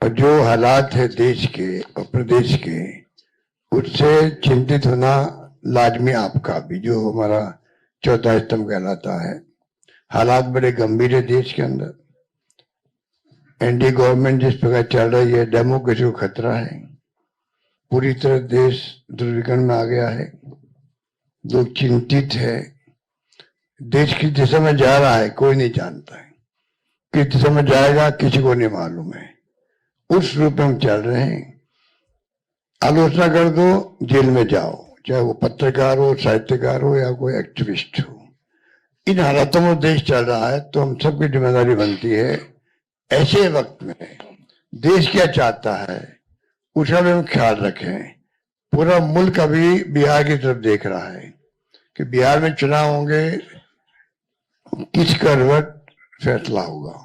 और जो हालात है देश के और प्रदेश के, उससे चिंतित होना लाजमी आपका भी, जो हमारा चौथा स्तंभ कहलाता है। हालात बड़े गंभीर है देश के अंदर। एनडीए गवर्नमेंट जिस प्रकार चल रही है, डेमोक्रेसी को खतरा है। पूरी तरह देश दुर्विघटन में आ गया है। लोग चिंतित है। देश किस दिशा में जा रहा है कोई नहीं जानता है। किस दिशा में जाएगा किसी को नहीं मालूम है। उस रूप में हम चल रहे हैं। आलोचना कर दो, जेल में जाओ, चाहे वो पत्रकार हो, साहित्यकार हो या कोई एक्टिविस्ट हो। इन हालातों में देश चल रहा है, तो हम सबकी जिम्मेदारी बनती है ऐसे वक्त में देश क्या चाहता है उसका भी हम ख्याल रखें। पूरा मुल्क अभी बिहार की तरफ देख रहा है कि बिहार में चुनाव होंगे, किस करवट फैसला होगा।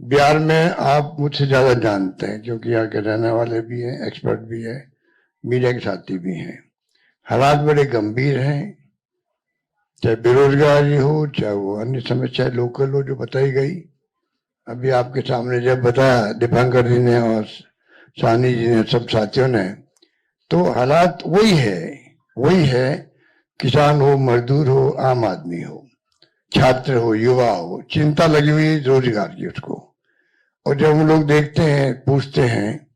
बिहार में आप मुझसे ज्यादा जानते हैं क्योंकि यहाँ के रहने वाले भी हैं, एक्सपर्ट भी है, मीडिया के साथी भी हैं। हालात बड़े गंभीर हैं, चाहे बेरोजगारी हो, चाहे वो अन्य समस्या लोकल हो जो बताई गई। अभी आपके सामने जब बताया दीपांकर जी ने और सानी जी ने, सब साथियों ने, तो हालात वही है। किसान हो, मजदूर हो, आम आदमी हो, छात्र हो, युवा हो, चिंता लगी हुई रोजगार की उसको। और जब हम लोग देखते हैं, पूछते हैं,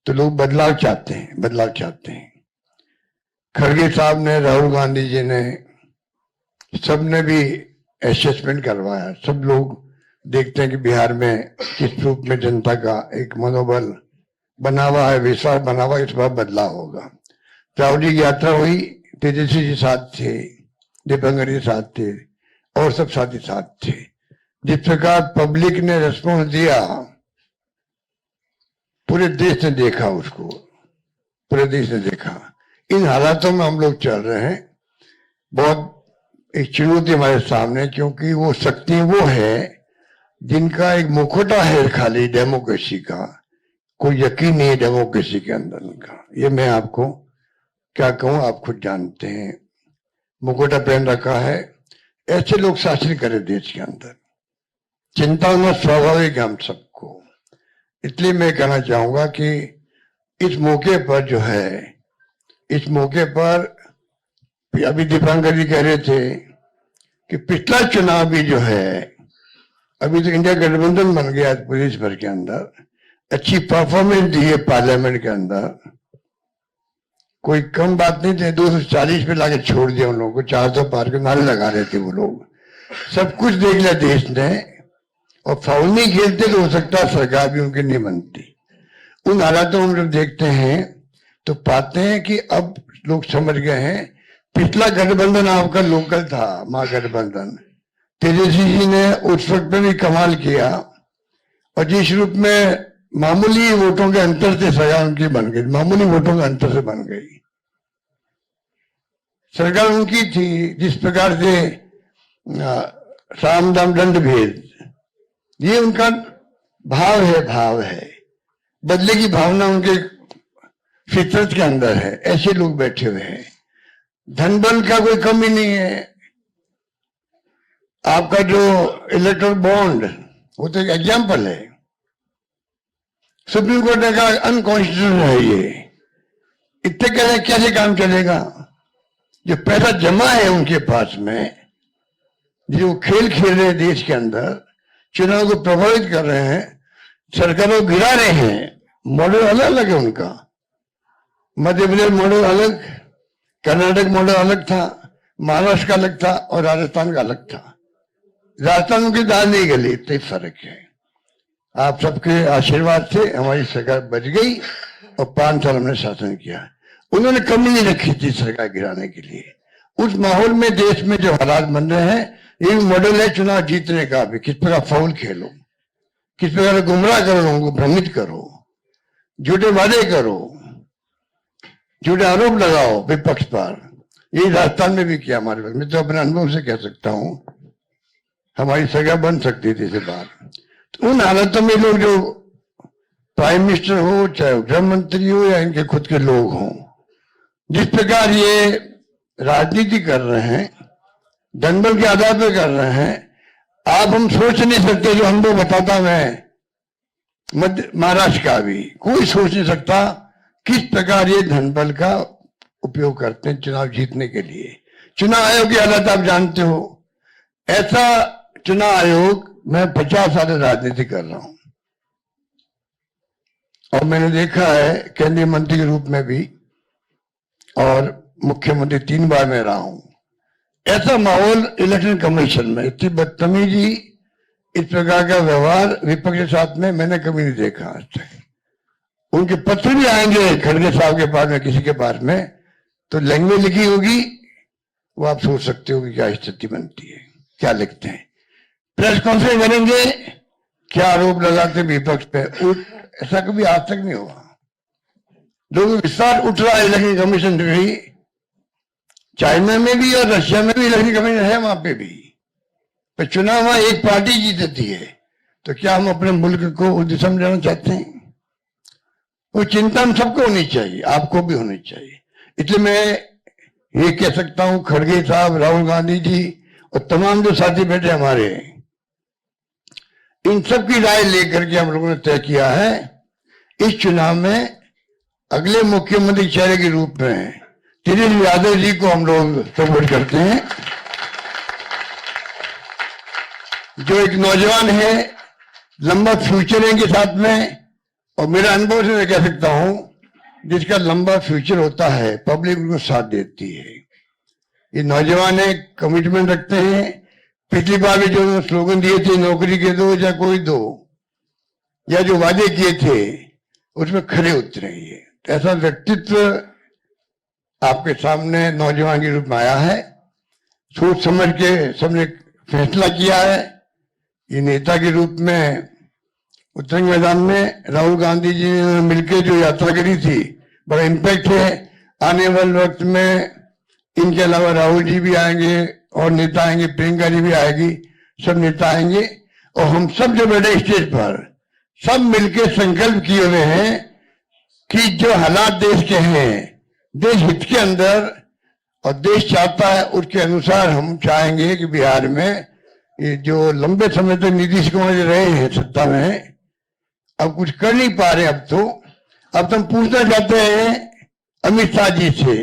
तो लोग बदलाव चाहते हैं। खड़गे साहब ने, राहुल गांधी जी ने, सबने भी असेसमेंट करवाया। सब लोग देखते हैं कि बिहार में किस रूप में जनता का एक मनोबल बना हुआ है, विश्वास बना हुआ, इस बार बदलाव होगा। राहुल जी की यात्रा हुई, तेजस्वी जी साथ थे, दीपांकर जी साथ थे और सब साथी साथ थे। जिस प्रकार पब्लिक ने रिस्पॉन्स दिया, पूरे देश ने देखा उसको, पूरे देश ने देखा। इन हालातों में हम लोग चल रहे हैं। बहुत एक चुनौती हमारे सामने, क्योंकि वो शक्ति वो है जिनका एक मुखौटा है खाली डेमोक्रेसी का। कोई यकीन नहीं है डेमोक्रेसी के अंदर उनका। ये मैं आपको क्या कहूं, आप खुद जानते हैं। मुखौटा पहन रखा है। ऐसे लोग शासन करे देश के अंदर। चिंता होना स्वाभाविक है हम सबको। इसलिए मैं कहना चाहूंगा कि इस मौके पर जो है, इस मौके पर अभी दीपांकर जी कह रहे थे कि पिछला चुनाव भी जो है, अभी तो इंडिया गठबंधन बन गया प्रदेश भर के अंदर, अच्छी परफॉर्मेंस दी है पार्लियामेंट के अंदर। कोई कम बात नहीं थे, 240 पे लाके छोड़ दिया उन लोगों को। 400 पार के नारे लगा रहे थे वो लोग। सब कुछ देख लिया देश ने, और फाउल नहीं खेलते तो हो सकता है सरकार भी उनकी नहीं बनती। उन हालातों में जब देखते हैं तो पाते हैं कि अब लोग समझ गए हैं। पिछला गठबंधन आपका लोकल था, महागठबंधन। तेजस्वी जी ने उस वक्त में भी कमाल किया, और जिस रूप में मामूली वोटों के अंतर से सरकार उनकी बन गई, मामूली वोटों के अंतर से बन गई सरकार उनकी थी। जिस प्रकार से साम दाम दंड भेद, ये उनका भाव है। बदले की भावना उनके फितरत के अंदर है। ऐसे लोग बैठे हुए हैं। धन बल का कोई कमी नहीं है। आपका जो इलेक्ट्रल बॉन्ड, वो तो एक एग्जाम्पल है। सुप्रीम कोर्ट ने कहा अनकॉन्स्टिट्यूशनल है ये। इतने कहने कैसे काम चलेगा? जो पैसा जमा है उनके पास में, जो खेल खेल रहे हैं देश के अंदर, चुनाव को प्रभावित कर रहे हैं, सरकारों को गिरा रहे हैं। मॉडल अलग अलग है उनका। मध्य प्रदेश मॉडल अलग, कर्नाटक मॉडल अलग था, महाराष्ट्र का अलग था और राजस्थान का अलग था। राजस्थान उनकी दाल नहीं गली, इतना फर्क है। आप सबके आशीर्वाद से हमारी सरकार बच गई और 5 साल हमने शासन किया। उन्होंने कमी नहीं रखी थी सरकार गिराने के लिए। उस माहौल में देश में जो हालात बन रहे हैं, ये मॉडल है चुनाव जीतने का भी। किस प्रकार फाउल खेलो, किस प्रकार गुमराह करो, लोगों को भ्रमित करो, झूठे वादे करो, झूठे आरोप लगाओ विपक्ष पर। यही राजस्थान में भी किया हमारे वक्त। मैं तो अपने अनुभव से कह सकता हूं, हमारी सरकार बन सकती थी इसे बार। तो उन हालातों में लोग, जो प्राइम मिनिस्टर हो, चाहे गृह मंत्री हो या इनके खुद के लोग हों, जिस प्रकार ये राजनीति कर रहे हैं, दंगल के आधार पर कर रहे हैं, आप हम सोच नहीं सकते। जो अनुभव बताता मैं मध्य महाराष्ट्र का भी कोई सोच नहीं सकता किस प्रकार ये धनबल का उपयोग करते हैं चुनाव जीतने के लिए। चुनाव आयोग की हालत आप जानते हो। ऐसा चुनाव आयोग, मैं 50 साल राजनीति कर रहा हूं और मैंने देखा है केंद्रीय मंत्री के रूप में भी और मुख्यमंत्री 3 बार में रहा हूं। ऐसा माहौल इलेक्शन कमीशन में, इतनी बदतमीजी, इस प्रकार का व्यवहार विपक्ष के साथ में मैंने कभी नहीं देखा आज तक। उनके पत्र भी आएंगे खड़गे साहब के पास में, किसी के पास में, तो लैंग्वेज लिखी होगी, वो आप सोच सकते हो कि क्या स्थिति बनती है, क्या लिखते हैं। प्रेस कॉन्फ्रेंस करेंगे, क्या आरोप लगाते विपक्ष पे, ऐसा कभी आज तक नहीं हुआ। लोगों का विश्वास उठ रहा है इलेक्शन कमीशन भी, चाइना में भी और रशिया में भी इलेक्शन कमीशन है, वहां पे भी। पर चुनाव वहां एक पार्टी जीतती है, तो क्या हम अपने मुल्क को उस दिशा में जाना चाहते हैं? वो चिंता हम सबको होनी चाहिए, आपको भी होनी चाहिए। इसलिए मैं ये कह सकता हूं, खड़गे साहब, राहुल गांधी जी और तमाम जो साथी बैठे हमारे, इन सब की राय लेकर के हम लोगों ने तय किया है इस चुनाव में अगले मुख्यमंत्री चेहरे के रूप में तेजस्वी यादव जी को हम लोग सपोर्ट करते हैं, जो एक नौजवान है, लंबा फ्यूचर है इनके साथ में। और मेरा अनुभव से मैं कह सकता हूं, जिसका लंबा फ्यूचर होता है पब्लिक उनको साथ देती है। ये नौजवान है, कमिटमेंट रखते हैं। पिछली बार भी जो स्लोगन दिए थे, नौकरी के दो या कोई दो, या जो वादे किए थे उसमें खरे उतरे। ये ऐसा व्यक्तित्व आपके सामने नौजवान के रूप में आया है। सोच समझ के सबने फैसला किया है। ये नेता के रूप में उत्तरंग मैदान में राहुल गांधी जी ने मिलकर जो यात्रा करी थी, बड़ा इम्पैक्ट है। आने वाले वक्त में इनके अलावा राहुल जी भी आएंगे और नेता आएंगे, प्रियंका जी भी आएगी, सब नेता आएंगे। और हम सब जो बैठे स्टेज पर, सब मिलकर संकल्प किए हुए हैं कि जो हालात देश के हैं, देश हित के अंदर और देश चाहता है उसके अनुसार हम चाहेंगे कि बिहार में ये जो लंबे समय तक नीतीश कुमार जी रहे हैं सत्ता में, अब कुछ कर नहीं पा रहे। अब तो हम पूछना चाहते हैं अमित शाह जी से,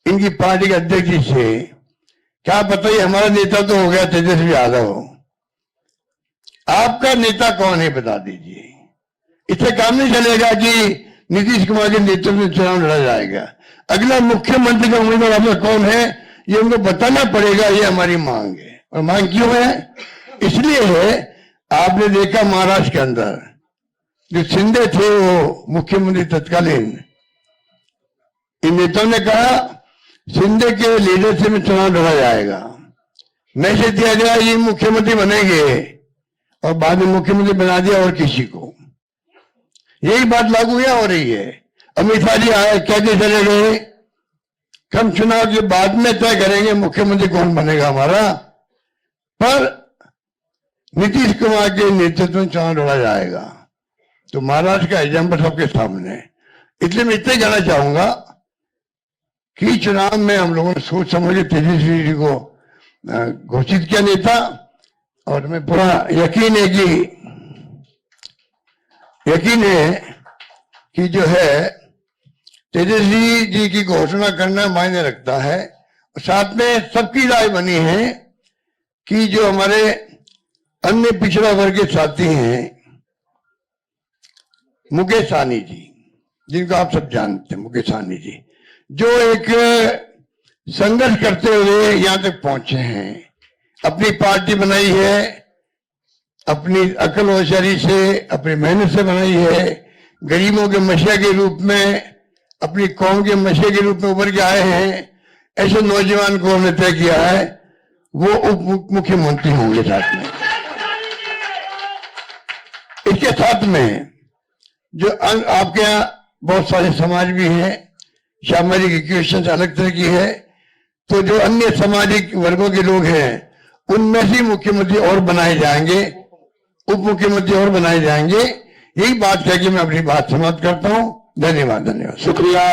इनकी पार्टी के अध्यक्ष जी से, क्या बताइए, हमारा नेता तो हो गया तेजस्वी यादव, आपका नेता कौन है बता दीजिए। इससे काम नहीं चलेगा कि नीतीश कुमार के नेतृत्व में चुनाव लड़ा जाएगा। अगला मुख्यमंत्री का उम्मीदवार आपका कौन है, ये उनको बताना पड़ेगा। ये हमारी मांग है। और मांग क्यों है? इसलिए है, आपने देखा महाराष्ट्र के अंदर जो शिंदे थे, वो मुख्यमंत्री तत्कालीन, इन नेताओं ने कहा शिंदे के लीडरशिप में चुनाव लड़ा जाएगा, मैसेज दिया गया ये मुख्यमंत्री बनेंगे, और बाद में मुख्यमंत्री बना दिया और किसी को। यही बात लागू या हो रही है। अमित शाह जी आए, कहते चले गए, हम चुनाव के बाद में तय करेंगे मुख्यमंत्री कौन बनेगा हमारा, पर नीतीश कुमार के नेतृत्व में चुनाव लड़ा जाएगा। तो महाराष्ट्र का एग्जाम्पल सबके सामने। इसलिए मैं इतना कहना चाहूंगा कि चुनाव में हम लोगों ने सोच समझ के तेजस्वी जी को घोषित किया नेता, और हमें पूरा यकीन है कि जो है तेजस्वी जी की घोषणा करना मायने रखता है। साथ में सबकी राय बनी है कि जो हमारे अन्य पिछड़ा वर्ग के साथी हैं, मुकेश सहनी जी, जिनको आप सब जानते हैं, मुकेश सहनी जी, जो एक संघर्ष करते हुए यहां तक पहुंचे हैं, अपनी पार्टी बनाई है, अपनी अकल होशियारी से, अपनी मेहनत से बनाई है, गरीबों के मसीहा के रूप में, अपनी कौम के मसीहा के रूप में उभर के आए हैं। ऐसे नौजवान को हमने तय किया है वो उप मुख्यमंत्री होंगे। साथ में इसके साथ में जो आपके यहाँ बहुत सारे समाज भी हैं, सामाजिक इक्वेशन अलग तरह की है, तो जो अन्य सामाजिक वर्गों के लोग हैं उनमें से मुख्यमंत्री और बनाए जाएंगे, उप मुख्यमंत्री और बनाए जाएंगे। यही बात कह के मैं अपनी बात समाप्त करता हूं। धन्यवाद। शुक्रिया।